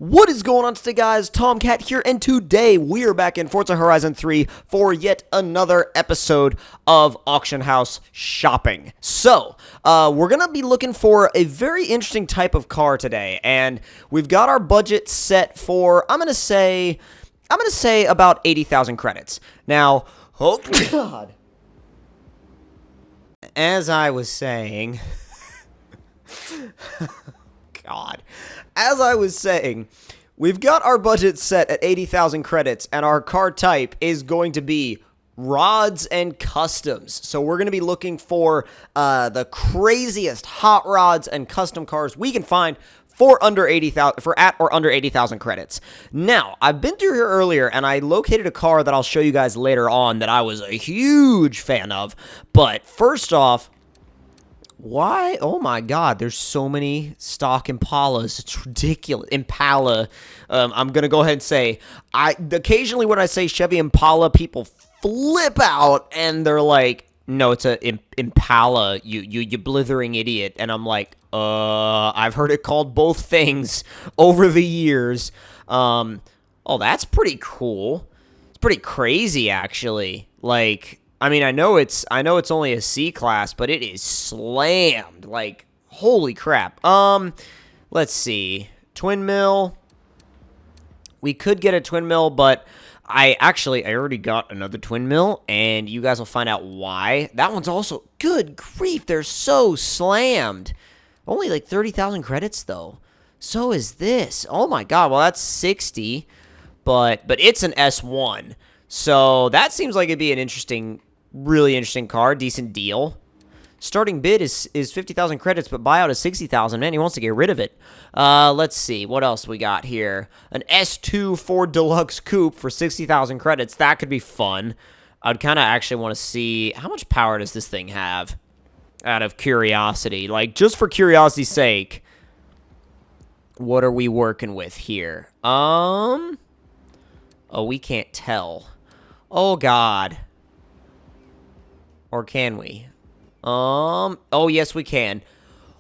What is going on today, guys? Tomcat here, and today we are back in Forza Horizon 3 for yet another episode of Auction House Shopping. So, we're going to be looking for a very interesting type of car today, and we've got our budget set for, I'm going to say about 80,000 credits. Now, oh god. As I was saying, we've got our budget set at 80,000 credits, and our car type is going to be rods and customs. So we're going to be looking for the craziest hot rods and custom cars we can find for under 80,000, for at or under 80,000 credits. Now, I've been through here earlier, and I located a car that I'll show you guys later on that I was a huge fan of. But first off, why? Oh my god, there's so many stock Impalas. It's ridiculous. Impala. I'm going to go ahead and say, occasionally when I say Chevy Impala, people flip out and they're like, no, it's a Impala, you blithering idiot. And I'm like, I've heard it called both things over the years. Oh, that's pretty cool. It's pretty crazy, actually. Like, I mean, I know it's only a C class, but it is slammed. Like, holy crap. Let's see. Twin mill. We could get a twin mill, but I already got another twin mill, and you guys will find out why. That one's also, good grief, they're so slammed. Only like 30,000 credits, though. So is this. Oh my god, well, that's 60, but it's an S1. So that seems like it'd be an really interesting car, decent deal. Starting bid is 50,000 credits, but buyout is 60,000. Man, he wants to get rid of it. Let's see. What else we got here? An S2 Ford Deluxe Coupe for 60,000 credits. That could be fun. I'd kind of actually want to see, how much power does this thing have? Out of curiosity. Like, just for curiosity's sake, what are we working with here? Oh, we can't tell. Oh, God. Or can we? Oh, yes, we can.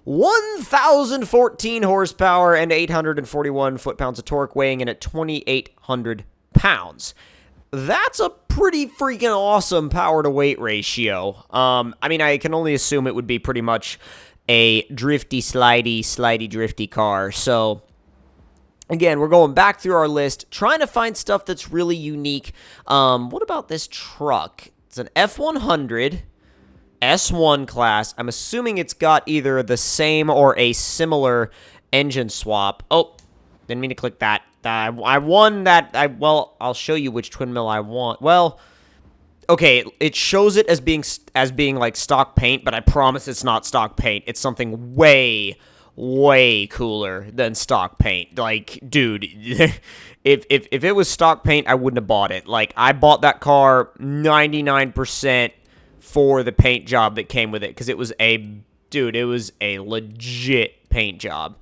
1,014 horsepower and 841 foot-pounds of torque, weighing in at 2,800 pounds. That's a pretty freaking awesome power-to-weight ratio. I mean, I can only assume it would be pretty much a drifty, slidey, drifty car. So, again, we're going back through our list, trying to find stuff that's really unique. What about this truck? It's an F100 S1 class. I'm assuming it's got either the same or a similar engine swap. Oh, didn't mean to click that. I won that. Well, I'll show you which twin mill I want. Well, okay, it shows it as being like stock paint, but I promise it's not stock paint. It's something way cooler than stock paint. Like, dude, if it was stock paint, I wouldn't have bought it. Like, I bought that car 99% for the paint job that came with it, because it was a legit paint job.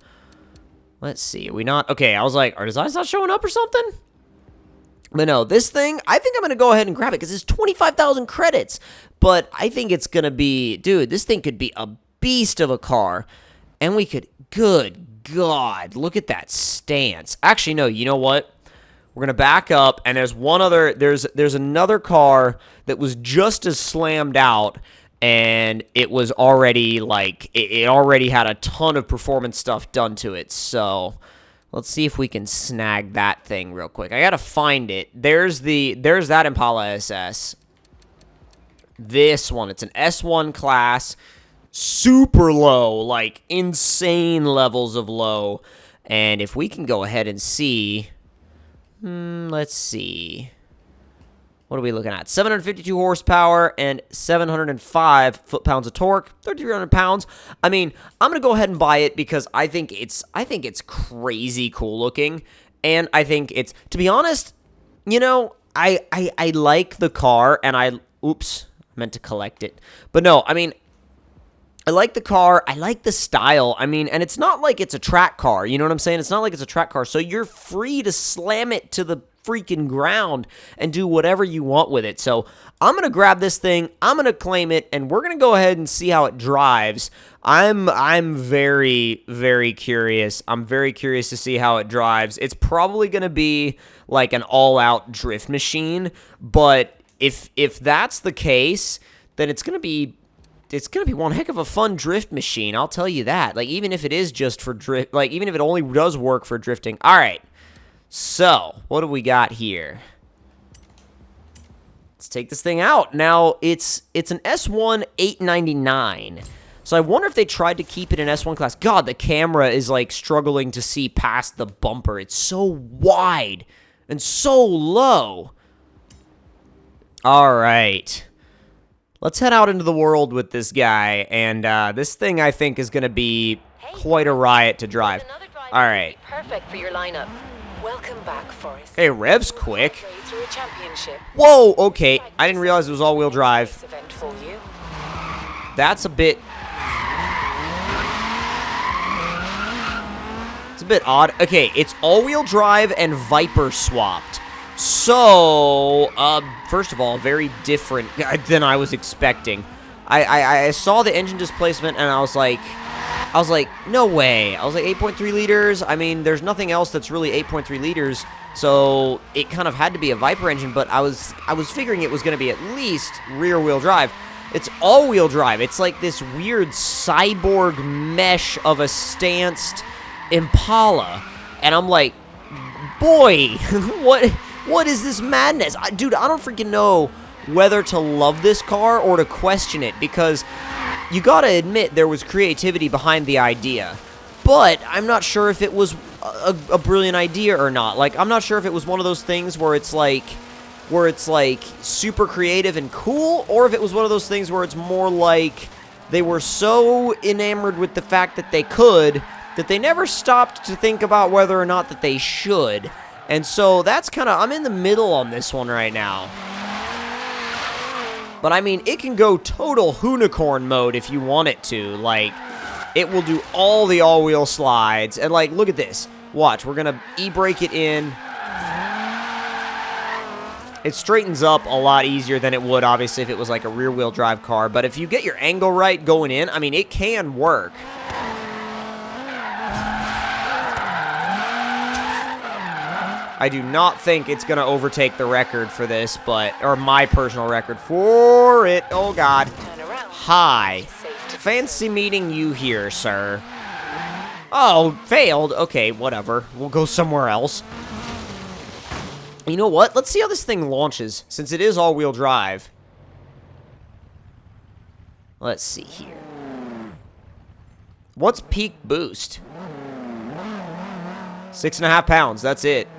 Let's see, are we not? Okay, I was like, are designs not showing up or something? But no, this thing, I think I'm going to go ahead and grab it, because it's 25,000 credits. But I think it's going to be, dude, this thing could be a beast of a car. And we could, good God, look at that stance. Actually, no, you know what? We're going to back up, and there's another car that was just as slammed out, and it was already, like, it already had a ton of performance stuff done to it. So, let's see if we can snag that thing real quick. I got to find it. There's that Impala SS. This one, it's an S1 class. Super low, like insane levels of low. And if we can go ahead and see, let's see, what are we looking at? 752 horsepower and 705 foot-pounds of torque, 3,300 pounds. I mean, I'm gonna go ahead and buy it because I think it's crazy cool looking, and I think it's, to be honest, you know, I like the car, and oops, I meant to collect it, but no, I mean, I like the car. I like the style. I mean, and it's not like it's a track car. You know what I'm saying? It's not like it's a track car. So you're free to slam it to the freaking ground and do whatever you want with it. So I'm going to grab this thing, I'm going to claim it, and we're going to go ahead and see how it drives. I'm very, very curious. I'm very curious to see how it drives. It's probably going to be like an all-out drift machine, but if that's the case, then it's going to be one heck of a fun drift machine, I'll tell you that. Like, even if it is just for drift, like, even if it only does work for drifting. All right, so what do we got here? Let's take this thing out. Now, it's an S1 899. So I wonder if they tried to keep it in S1 class. God, the camera is, like, struggling to see past the bumper. It's so wide and so low. All right. Let's head out into the world with this guy, and this thing, I think, is going to be quite a riot to drive. All right. Perfect for your lineup. Welcome back, Forza. Hey, rev's quick. Through a championship. Whoa, okay. I didn't realize it was all-wheel drive. Event for you. That's a bit... It's a bit odd. Okay, it's all-wheel drive and Viper swapped. So, first of all, very different than I was expecting. I saw the engine displacement, and I was like, no way. I was like, 8.3 liters. I mean, there's nothing else that's really 8.3 liters, so it kind of had to be a Viper engine, but I was figuring it was going to be at least rear-wheel drive. It's all-wheel drive. It's like this weird cyborg mesh of a stanced Impala, and I'm like, boy, what is this madness? Dude, I don't freaking know whether to love this car or to question it, because you gotta admit there was creativity behind the idea, but I'm not sure if it was a brilliant idea or not. Like, I'm not sure if it was one of those things where it's like super creative and cool, or if it was one of those things where it's more like they were so enamored with the fact that they could that they never stopped to think about whether or not that they should. And so that's kind of, I'm in the middle on this one right now. But I mean, it can go total unicorn mode if you want it to. Like, it will do all the all-wheel slides. And like, look at this. Watch, we're gonna e-brake it in. It straightens up a lot easier than it would, obviously, if it was like a rear-wheel drive car. But if you get your angle right going in, I mean, it can work. I do not think it's going to overtake the record for this, or my personal record for it. Oh, God. Hi. Fancy meeting you here, sir. Oh, failed. Okay, whatever. We'll go somewhere else. You know what? Let's see how this thing launches, since it is all-wheel drive. Let's see here. What's peak boost? 6.5 pounds. That's it.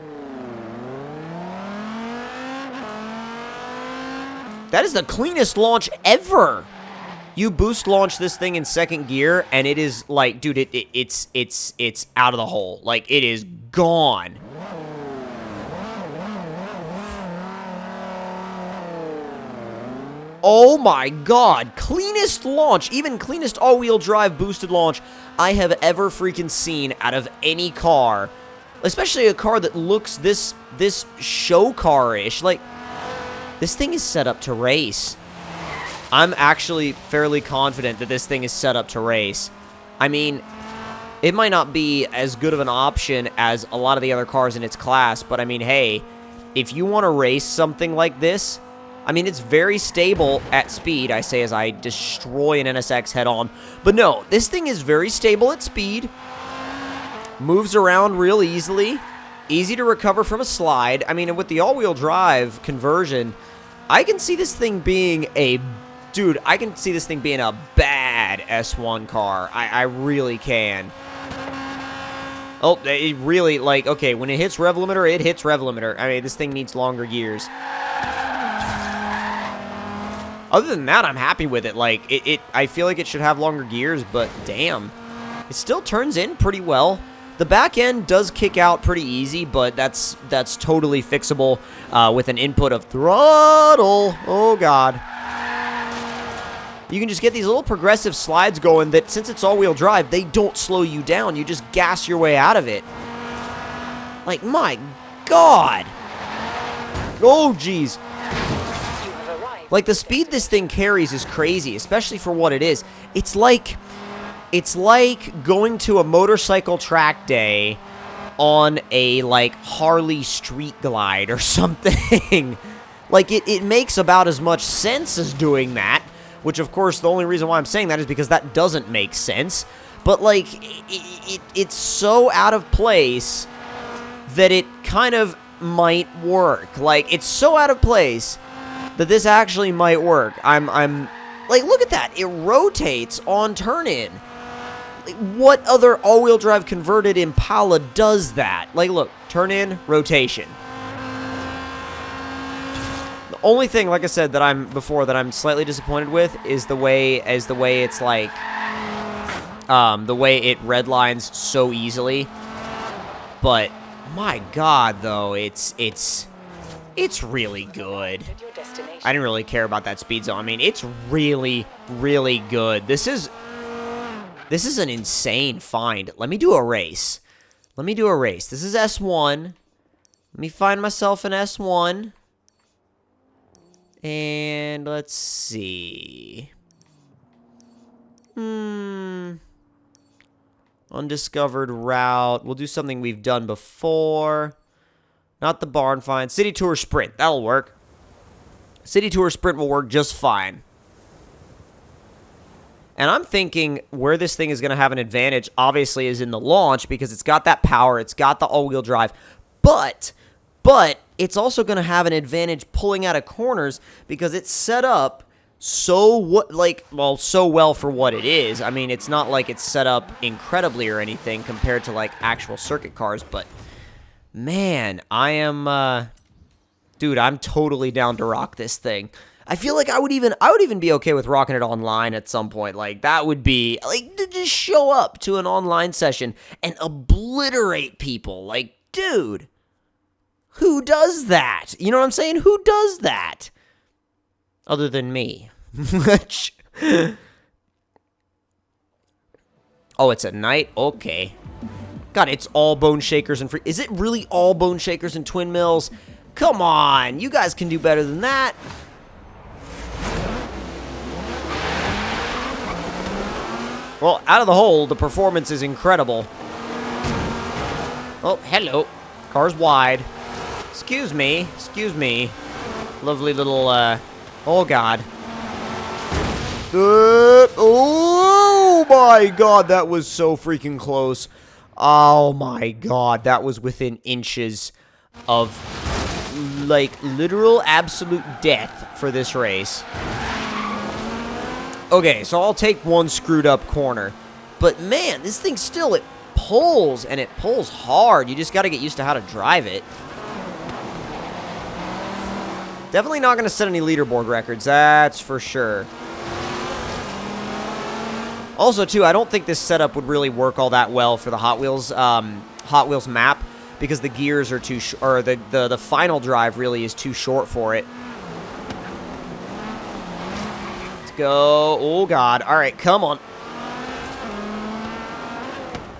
That is the cleanest launch ever. You boost launch this thing in second gear, and it is like, dude, it's out of the hole. Like, it is gone. Oh my God, cleanest launch, even cleanest all-wheel drive boosted launch I have ever freaking seen out of any car, especially a car that looks this show car-ish. Like, this thing is set up to race. I'm actually fairly confident that this thing is set up to race. I mean, it might not be as good of an option as a lot of the other cars in its class, but I mean, hey, if you want to race something like this, I mean, it's very stable at speed, I say as I destroy an NSX head-on. But no, this thing is very stable at speed, moves around real easily, easy to recover from a slide. I mean, with the all-wheel drive conversion, I can see this thing being a... Dude, I can see this thing being a bad S1 car. I really can. Oh, it really, like, okay, when it hits rev limiter, it hits rev limiter. I mean, this thing needs longer gears. Other than that, I'm happy with it. Like, I feel like it should have longer gears, but damn. It still turns in pretty well. The back end does kick out pretty easy, but that's totally fixable with an input of throttle. Oh, God. You can just get these little progressive slides going that, since it's all-wheel drive, they don't slow you down. You just gas your way out of it. Like, my God. Oh, jeez. You have arrived. Like, the speed this thing carries is crazy, especially for what it is. It's like going to a motorcycle track day on a, like, Harley Street Glide or something. Like, it makes about as much sense as doing that, which, of course, the only reason why I'm saying that is because that doesn't make sense. But, like, it's so out of place that it kind of might work. Like, it's so out of place that this actually might work. I'm like, look at that. It rotates on turn-in. Like, what other all-wheel drive converted Impala does that? Like, look, turn-in, rotation. The only thing, like I said, that I'm slightly disappointed with is the way it's like, the way it redlines so easily. But my God, though, it's really good. At your destination. I didn't really care about that speed zone. I mean, it's really, really good. This is an insane find. Let me do a race. This is S1. Let me find myself an S1. And let's see. Undiscovered route. We'll do something we've done before. Not the barn find. City Tour Sprint. That'll work. City Tour Sprint will work just fine. And I'm thinking where this thing is going to have an advantage, obviously, is in the launch, because it's got that power, it's got the all-wheel drive, but it's also going to have an advantage pulling out of corners because it's set up so well for what it is. I mean, it's not like it's set up incredibly or anything compared to, like, actual circuit cars, but man, dude, I'm totally down to rock this thing. I feel like I would even be okay with rocking it online at some point. Like, that would be, like, to just show up to an online session and obliterate people. Like, dude, who does that? You know what I'm saying? Who does that? Other than me. Oh, it's at night? Okay. God, it's all bone shakers and free. Is it really all bone shakers and twin mills? Come on, you guys can do better than that. Well, out of the hole, the performance is incredible. Oh, hello. Car's wide. Excuse me. Lovely little, oh, God. Oh, my God, that was so freaking close. Oh, my God, that was within inches of, like, literal absolute death for this race. Okay, so I'll take one screwed up corner. But man, this thing still, it pulls, and it pulls hard. You just got to get used to how to drive it. Definitely not going to set any leaderboard records, that's for sure. Also, too, I don't think this setup would really work all that well for the Hot Wheels map, because the gears are too or the final drive really is too short for it. Go. Oh, God. All right, come on.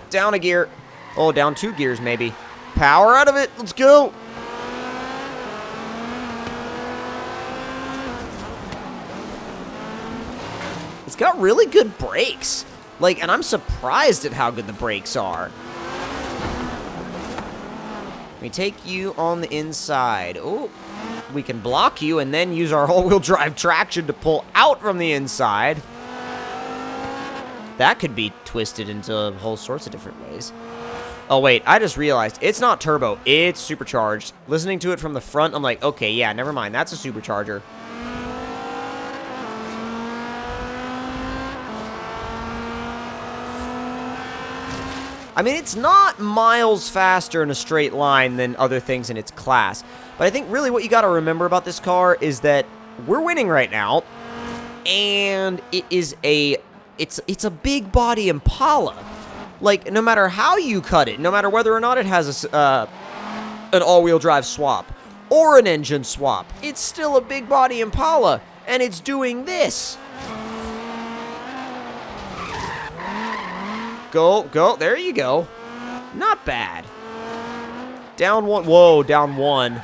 Down a gear. Oh, down 2 gears, maybe. Power out of it. Let's go. It's got really good brakes. Like, and I'm surprised at how good the brakes are. Let me take you on the inside. Oh. We can block you and then use our all-wheel drive traction to pull out from the inside. That could be twisted into all sorts of different ways. Oh, wait, I just realized it's not turbo, it's supercharged. Listening to it from the front, I'm like, okay, yeah, never mind, that's a supercharger. I mean, it's not miles faster in a straight line than other things in its class. But I think really what you got to remember about this car is that we're winning right now. And it is it's a big body Impala. Like, no matter how you cut it, no matter whether or not it has an all-wheel drive swap or an engine swap, it's still a big body Impala. And it's doing this. Go, go. There you go. Not bad. Down 1. Whoa, down 1.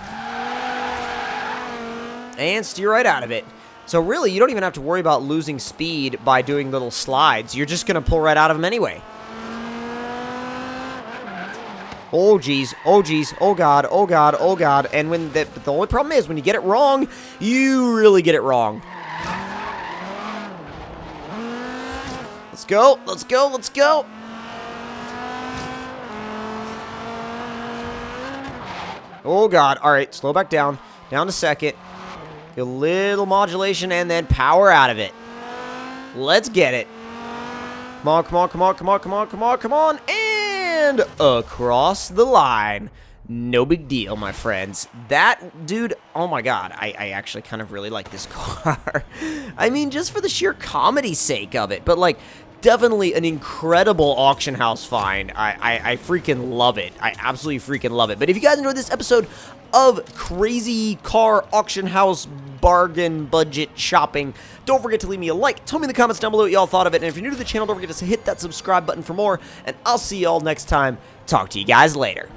and steer right out of it. So really, you don't even have to worry about losing speed by doing little slides. You're just going to pull right out of them anyway. Oh, geez. Oh, geez. Oh, God. Oh, God. Oh, God. And when the only problem is, when you get it wrong, you really get it wrong. Let's go. Let's go. Let's go. Oh, God. All right. Slow back down. Down to second. A little modulation and then power out of it. Let's get it. Come on, come on, come on, come on, come on, come on, come on. And across the line. No big deal, my friends. That, dude, oh my God. I actually kind of really like this car. I mean, just for the sheer comedy sake of it. But, like, definitely an incredible auction house find. I freaking love it. I absolutely freaking love it. But if you guys enjoyed this episode of crazy car auction house bargain budget shopping, don't forget to leave me a like. Tell me in the comments down below what y'all thought of it. And if you're new to the channel, don't forget to hit that subscribe button for more. And I'll see y'all next time. Talk to you guys later.